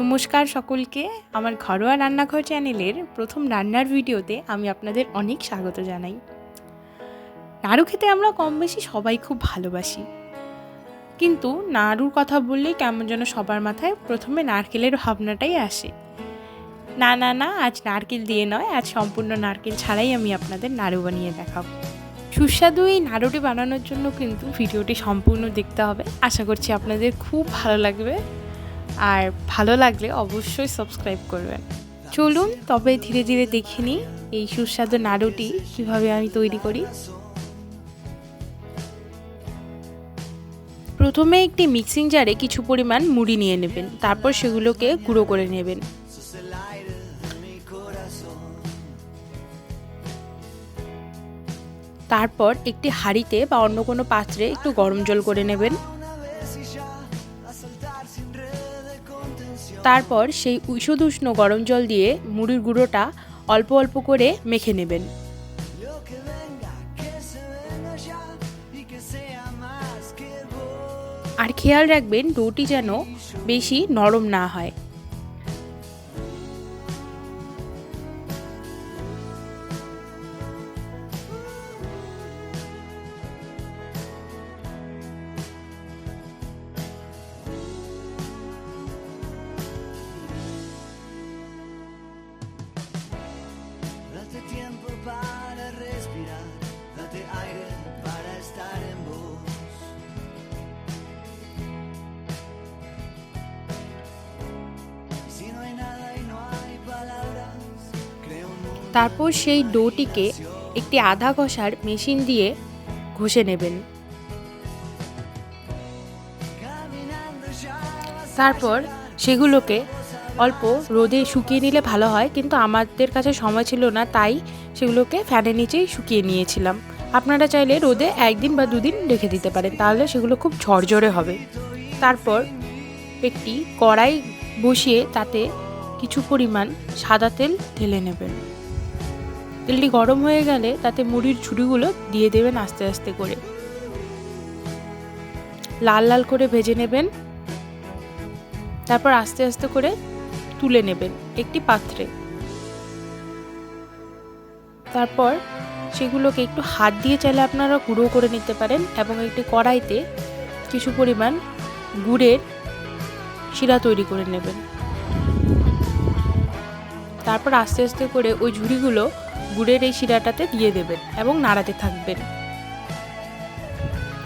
নমস্কার সকলকে, আমার ঘরোয়া রান্নাঘর চ্যানেলের প্রথম রান্নার ভিডিওতে আমি আপনাদের অনেক স্বাগত জানাই। নাড়ু খেতে আমরা কম বেশি সবাই খুব ভালোবাসি, কিন্তু নাড়ুর কথা বললেই কেমন যেন সবার মাথায় প্রথমে নারকেলের ভাবনাটাই আসে। না না না, আজ নারকেল দিয়ে নয়, আজ সম্পূর্ণ নারকেল ছাড়াই আমি আপনাদের নাড়ু বানিয়ে দেখাবো। সুস্বাদু এই নাড়ুটি বানানোর জন্য কিন্তু ভিডিওটি সম্পূর্ণ দেখতে হবে। আশা করছি আপনাদের খুব ভালো লাগবে, আর ভালো লাগলে অবশ্যই সাবস্ক্রাইব করবেন। চলুন তবে ধীরে ধীরে দেখে নিই এই সুস্বাদু নাড়ুটি কীভাবে আমি তৈরি করি। প্রথমে একটি মিক্সিং জারে কিছু পরিমাণ মুড়ি নিয়ে নেবেন, তারপর সেগুলোকে গুঁড়ো করে নেবেন। তারপর একটি হাঁড়িতে বা অন্য কোনো পাত্রে একটু গরম জল করে নেবেন। তারপর সেই ঈষদুষ্ণ গরম জল দিয়ে মুড়ির গুঁড়োটা অল্প অল্প করে মেখে নেবেন। আর খেয়াল রাখবেন ডোটি যেন বেশি নরম না হয়। তারপর সেই ডোটিকে একটি আধা ঘষার মেশিন দিয়ে ঘষে নেবেন। তারপর সেগুলোকে অল্প রোদে শুকিয়ে নিলে ভালো হয়, কিন্তু আমাদের কাছে সময় ছিল না, তাই সেগুলোকে ফ্যানের নিচেই শুকিয়ে নিয়েছিলাম। আপনারা চাইলে রোদে একদিন বা দুদিন রেখে দিতে পারেন, তাহলে সেগুলো খুব ঝরঝরে হবে। তারপর একটি কড়াই বসিয়ে তাতে কিছু পরিমাণ সাদা তেল ঢেলে নেবেন। তেলটি গরম হয়ে গেলে তাতে মুড়ির ঝুড়িগুলো দিয়ে দেবেন আস্তে আস্তে করে। লাল লাল করে ভেজে নেবেন। তারপর আস্তে আস্তে করে তুলে নেবেন একটি পাত্রে। তারপর সেগুলোকে একটু হাত দিয়ে চাইলে আপনারা গুঁড়ো করে নিতে পারেন, এবং একটি কড়াইতে কিছু পরিমাণ গুড়ের শিরা তৈরি করে নেবেন। তারপর আস্তে আস্তে করে ওই ঝুড়িগুলো গুড়ের এই শিরাটাতে দিয়ে দেবেন এবং নাড়াতে থাকবেন।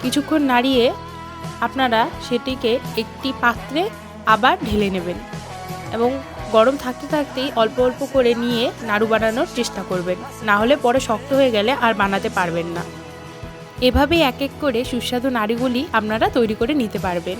কিছুক্ষণ নাড়িয়ে আপনারা সেটিকে একটি পাত্রে আবার ঢেলে নেবেন, এবং গরম থাকতে থাকতেই অল্প অল্প করে নিয়ে নাড়ু বানানোর চেষ্টা করবেন, না হলে পরে শক্ত হয়ে গেলে আর বানাতে পারবেন না। এভাবেই এক এক করে সুস্বাদু নাড়ুগুলি আপনারা তৈরি করে নিতে পারবেন।